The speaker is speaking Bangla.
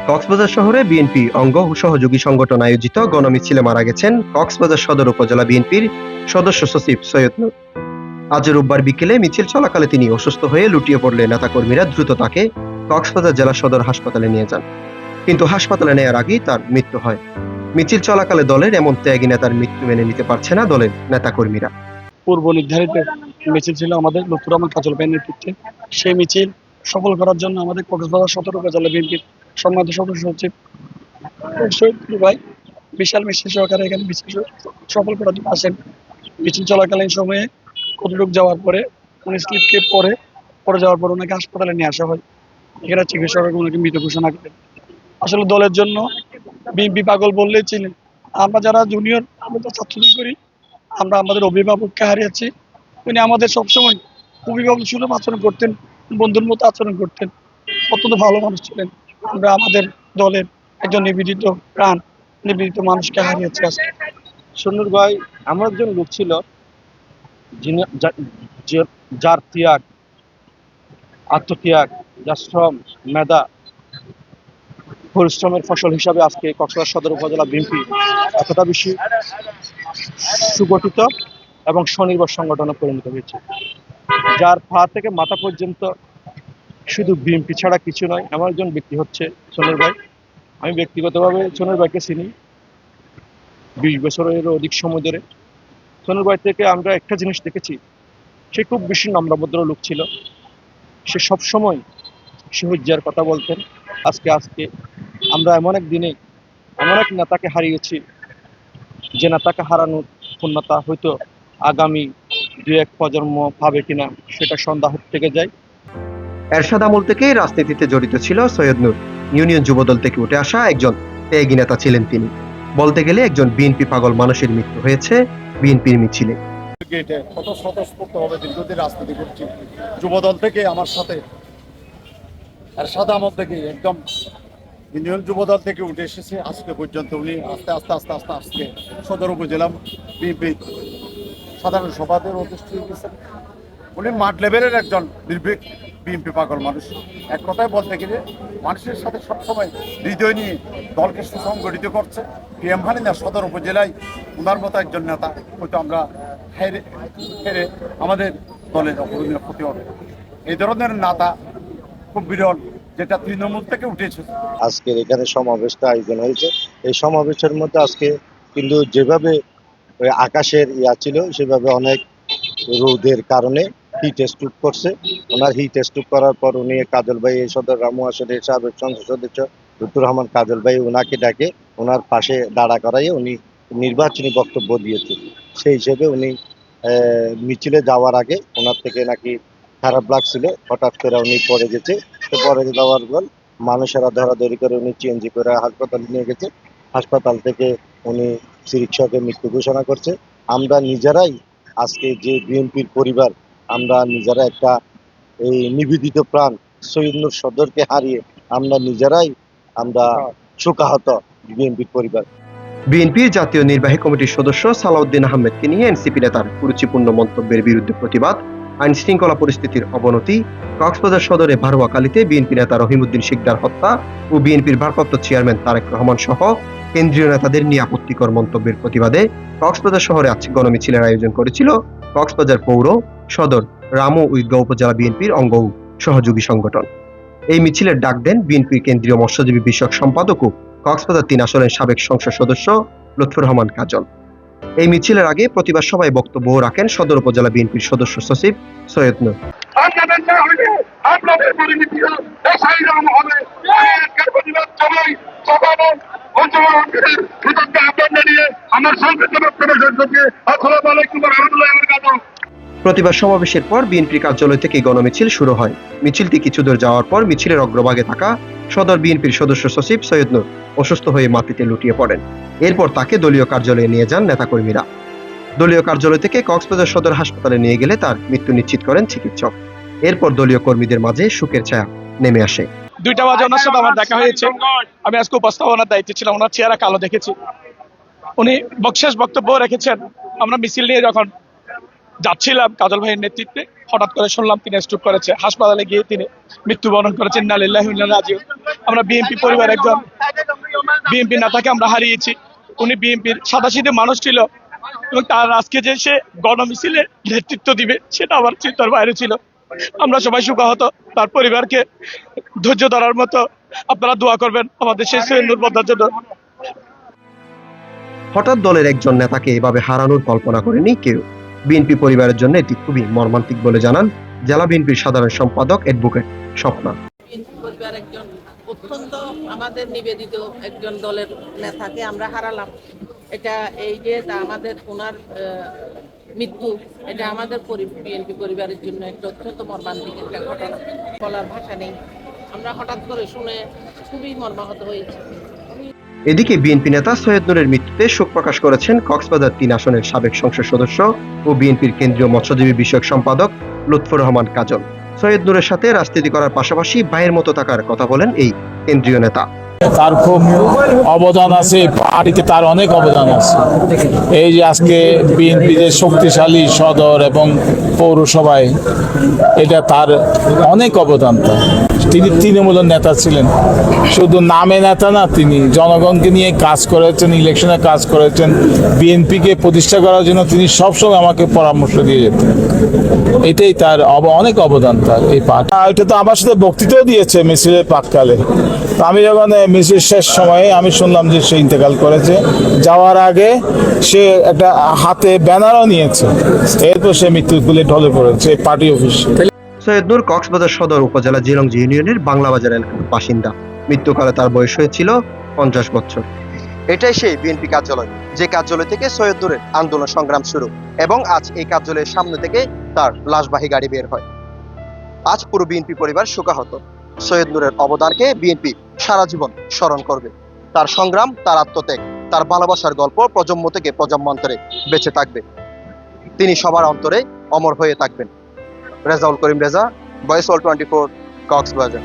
কক্সবাজার শহরে বিএনপি অঙ্গ ও সহযোগী সংগঠন আয়োজিত গণমিছিলে মারা গেছেন কক্সবাজার সদর উপজেলা বিএনপির সদস্য সচিব সৈয়দ নূর। আজ রোববার বিকেলে মিছিল চলাকালে তিনি অসুস্থ হয়ে লুটিয়ে পড়লে নেতাকর্মীরা দ্রুত তাকে কক্সবাজার জেলা সদর হাসপাতালে নিয়ে যান, কিন্তু হাসপাতালে নেয়ার আগেই তার মৃত্যু হয়। মিছিল চলাকালে দলের এমন ত্যাগী নেতার মৃত্যু মেনে নিতে পারছে না দলের নেতাকর্মীরা। পূর্ব নির্ধারিত মিছিল ছিল আমাদের লুৎফর রহমান কাজল ভাইয়ের নেতৃত্বে। সেই মিছিল সফল করার জন্য আমাদের কক্সবাজার সদর উপজেলা বিএনপির সম্মানিত সদস্য সচিব সৈয়দ ভাই বিশাল মিছিল সহকারে এখানে মিছিল সফল করার জন্য আসেন। মিছিল চলাকালীন সময়ে কতটুক যাওয়ার পরে উনি স্লিপকে পরে যাওয়ার পর ওনাকে হাসপাতালে নিয়ে আসা হয়। এখানে চিকিৎসক ওনাকে মৃত ঘোষণা করেন। আসলে দলের জন্য বিএনপি পাগল বললেই ছিলেন। আমরা যারা জুনিয়র, আমরা তো ছাত্রলীগ করি, আমরা আমাদের অভিভাবককে হারিয়েছি। উনি আমাদের সবসময় অভিভাবক সুলভ আচরণ করতেন, বন্ধুর মতো আচরণ করতেন, অত্যন্ত ভালো মানুষ ছিলেন। আমরা আমাদের দলের একজন নিবেদিত প্রাণ, নিবেদিত মানুষকে হারিয়েছি আজকে। সুন্দর ভাই এমন একজন লোক ছিল যার ত্যাগ, আত্মত্যাগ, যার শ্রম, মেধা, পরিশ্রমের ফসল হিসাবে আজকে কক্সবাজার সদর উপজেলা বিএনপি এতটা বেশি সুগঠিত এবং স্বনির্ভর সংগঠনে পরিণত হয়েছে, যার পা থেকে মাথা পর্যন্ত শুধু বিএনপি ছাড়া কিছু নয়। এমন একজন ব্যক্তি হচ্ছে সোনর ভাই। আমি ব্যক্তিগতভাবে সোনর ভাইকে চিনি 20 বছরের অধিক সময় ধরে। সোনর ভাই থেকে আমরা একটা জিনিস দেখেছি, সে খুব বেশি নম্রভদ্র লোক ছিল। সে সবসময় সহজ্জার কথা বলতেন। আজকে আমরা এমন এক দিনে এমন এক নেতাকে হারিয়েছি, যে নেতাকে হারানোর পূর্ণতা হয়তো আগামী 2-1 প্রজন্ম পাবে কিনা সেটা সন্দেহ থেকে যায়। এরশাদ আমল থেকেই রাজনীতিতে জড়িত ছিল সৈয়দ নূর। ইউনিয়ন যুবদল থেকে উঠে আসা একজন ত্যাগী নেতা ছিলেন তিনি। বলতে গেলে একজন বিএনপি পাগল মানুষের মৃত্যু হয়েছে বিএনপির মিছিলে। কত স্বতঃস্ফূর্তভাবে দীর্ঘদিন রাজনীতি করছি, যুবদল থেকে আমার সাথে এরশাদ আমল থেকে একদম ইউনিয়ন যুবদল থেকে উঠে এসেছে আজকে পর্যন্ত। উনি আস্তে আস্তে সদর উপজেলা বিএনপি সাধারণ সভাদের অধিষ্ঠিত গেছেন। উনি মাঠ লেভেলের একজন নির্ভীক বিএনপি পাগল মানুষ। এক কথায় বলতে গেলে মানুষের সাথে সবসময় হৃদয় নিয়ে দলকে সুসংগঠিত করছে। পিএম হানিনা সদর উপজেলায় ওনার মতো একজন নেতা হয়তো আমরা হেরে আমাদের দলের অপূরণীয় ক্ষতি হবে। এই ধরনের নেতা খুব বিরল, যেটা তৃণমূল থেকে উঠেছে। আজকের এখানে সমাবেশটা আয়োজন হয়েছে। এই সমাবেশের মধ্যে আজকে কিন্তু যেভাবে আকাশের ছিল সেভাবে অনেক রোদের কারণে হিট স্ট্রোক করছে। ওনার হিট স্ট্রোক করার পর উনি কাজল ভাই, এই সদর রামু আসনের সাবেক সংসদ সদস্য লুৎফর রহমান কাজল ভাই ওনাকে ডাকে ওনার পাশে দাঁড়া করাইয়ে উনি নির্বাচনী বক্তব্য দিয়েছে। সেই হিসেবে উনি মিছিলে যাওয়ার আগে ওনার থেকে নাকি খারাপ লাগছিল, হঠাৎ করে উনি পড়ে গেছে। তো পরে যাওয়ার পর মানুষেরা ধরাধরি করে উনি সিএনজি করে হাসপাতালে নিয়ে গেছে। হাসপাতাল থেকে উনি চিকিৎসকের মৃত্যু ঘোষণা করছে। আমরা নিজেরাই আজকে যে বিএনপির পরিবার, আমরা নিজেরা একটা এই নিবেদিত প্রাণ সৈয়দ নূর সদরকে হারিয়ে আমরা শোকাহত বিএনপির পরিবার। বিএনপির জাতীয় নির্বাহী কমিটির সদস্য সালাউদ্দিন আহমেদকে নিয়ে এনসিপি নেতার কুরুচিপূর্ণ মন্তব্যের বিরুদ্ধে প্রতিবাদ, আইন শৃঙ্খলা পরিস্থিতির অবনতি, কক্সবাজার সদরে ভারোয়াকালীতে বিএনপি নেতা রহিমউদ্দিন শিকদার হত্যা ও বিএনপির ভারপ্রাপ্ত চেয়ারম্যান তারেক রহমান সহ কেন্দ্রীয় নেতাদের নিয়ে আপত্তিকর মন্তব্যের প্রতিবাদে কক্সবাজার শহরে আজ গণমিছিলের আয়োজন করেছিল কক্সবাজার পৌর, সদর, রামু ও ঈদগাঁও উপজেলা বিএনপির অঙ্গ ও সহযোগী সংগঠন। এই মিছিলের ডাক দেন বিএনপির কেন্দ্রীয় মৎস্যজীবী বিষয়ক সম্পাদক ও কক্সবাজার 3 আসনের সাবেক সংসদ সদস্য লুৎফর রহমান কাজল। এই মিছিলের আগে প্রতিবাদ সভায় বক্তব্য রাখেন সদর উপজেলা বিএনপির সদস্য সচিব সৈয়দ নূর। প্রতিবাদ সমাবেশের পর বিএনপি কার্যালয় থেকে গণমিছিল শুরু হয়। মিছিলটি কিছু দূর যাওয়ার পর মিছিলের অগ্রভাগে থাকা সদর বিএনপির সদস্য সচিব সৈয়দ নূর অসুস্থ হয়ে মাটিতে লুটিয়ে পড়েন। এরপর তাকে দলীয় কার্যালয়ে নিয়ে যান নেতাকর্মীরা। দলীয় কার্যালয় থেকে কক্সবাজার সদর হাসপাতালে নিয়ে গেলে তার মৃত্যু নিশ্চিত করেন চিকিৎসক। এরপর দলীয় কর্মীদের মাঝে শোকের ছায়া নেমে আসে। 2টা বাজে ওনার সাথে আমার দেখা হয়েছে। আমি আজকে উপস্থাপনার দায়িত্বে ছিলাম। ওনার চেহারা কালো দেখেছি। উনি শেষ বক্তব্য রেখেছেন। আমরা মিছিল নিয়ে যখন যাচ্ছিলাম কাজল ভাইয়ের নেতৃত্বে, হঠাৎ করে শুনলাম তিনি স্ট্রোক করেছে। হাসপাতালে গিয়ে তিনি মৃত্যুবরণ করেছেন। ইন্না লিল্লাহি ওয়া ইন্না ইলাইহি রাজিউন। আমরা বিএনপি পরিবার একজন বিএনপি নেতাকে আমরা হারিয়েছি। উনি বিএনপির সাদাসিধে মানুষ ছিল এবং তার আজকে যে সে গণমিছিলে নেতৃত্ব দিবে সেটা আমার চিন্তার বাইরে ছিল। আমরা সবাই শোকাহত। তার পরিবারকে ধৈর্য ধরার মতো আপনারা দোয়া করবেন আমাদের সেই সৈয়দ নূর বদ্দার জন্য। হঠাৎ দলের একজন নেতাকে এভাবে হারানোর কল্পনা করেনি কেউ। বিএনপি পরিবারের জন্য এটি খুবই মর্মান্তিক বলে জানান জেলা বিএনপির সাধারণ সম্পাদক অ্যাডভোকেট স্বপ্না। বিএনপি পরিবার একজন অত্যন্ত আমাদের নিবেদিত একজন দলের নেতাকে আমরা হারালাম। এটা এই যে আমাদের ওনার মৃত্যু, এটা আমাদের বিএনপি পরিবারের জন্য একটা অত্যন্ত মর্মান্তিক একটা ঘটনা। বলার ভাষা নেই। আমরা হঠাৎ করে শুনে খুবই মর্মাহত হয়েছি। এদিকে বিএনপি নেতা সৈয়দ নূরের মৃত্যুতে শোক প্রকাশ করেছেন কক্সবাজার ৩ আসনের সাবেক সংসদ সদস্য ও বিএনপির কেন্দ্রীয় মৎস্যজীবী বিষয়ক সম্পাদক লুৎফর রহমান কাজল। সৈয়দ নূরের সাথে রাজনীতি করার পাশাপাশি ভাইয়ের মতো থাকার কথা বলেন এই কেন্দ্রীয় নেতা। তার খুব অবদান আছে, পার্টিতে তার অনেক অবদান আছে। এই যে আজকে বিএনপি যে শক্তিশালী সদর এবং পৌরসভায়, এটা তার অনেক অবদান। তিনি তৃণমূলের নেতা ছিলেন, শুধু নামে নেতা না, তিনি জনগণকে নিয়ে কাজ করেছেন, ইলেকশনে কাজ করেছেন। বিএনপিকে প্রতিষ্ঠা করার জন্য তিনি সবসময় আমাকে পরামর্শ দিয়ে যেতেন। এটাই তার অনেক অবদান তার এই পার্টি। এটা তো আমার সাথে বক্তৃতাও দিয়েছে মিছিলের প্রাক্কালে। আমি যখন মিছিল শেষ সময়ে আমি শুনলাম যে সে ইন্তেকাল করেছে, যাওয়ার আগে সে একটা হাতে ব্যানারও নিয়েছে। এরপর সে মৃত্যুর কোলে ঢলে পড়েছে পার্টি অফিসে। সৈয়দ নূর কক্সবাজার সদর উপজেলা জিলংজি ইউনিয়নের বাংলাবাজার এলাকার বাসিন্দা। মৃত্যুকালে তার বয়স হয়েছিল 50 বছর। এটাই সেই বিএনপি কার্যালয়, যে কার্যালয় থেকে সৈয়দ নূরের আন্দোলন সংগ্রাম শুরু এবং আজ এই কার্যালয়ের সামনে থেকে তার লাশবাহী গাড়ি বের হয়। আজ পুরো বিএনপি পরিবার শোকাহত। সৈয়দ নূরের অবদানকে বিএনপি সারা জীবন স্মরণ করবে। তার সংগ্রাম, তার আত্মত্যাগ, তার ভালোবাসার গল্প প্রজন্ম থেকে প্রজন্মান্তরে বেঁচে থাকবে। তিনি সবার অন্তরে অমর হয়ে থাকবেন। Rezaul Karim Reza, voice all 24, Cox's Bazar.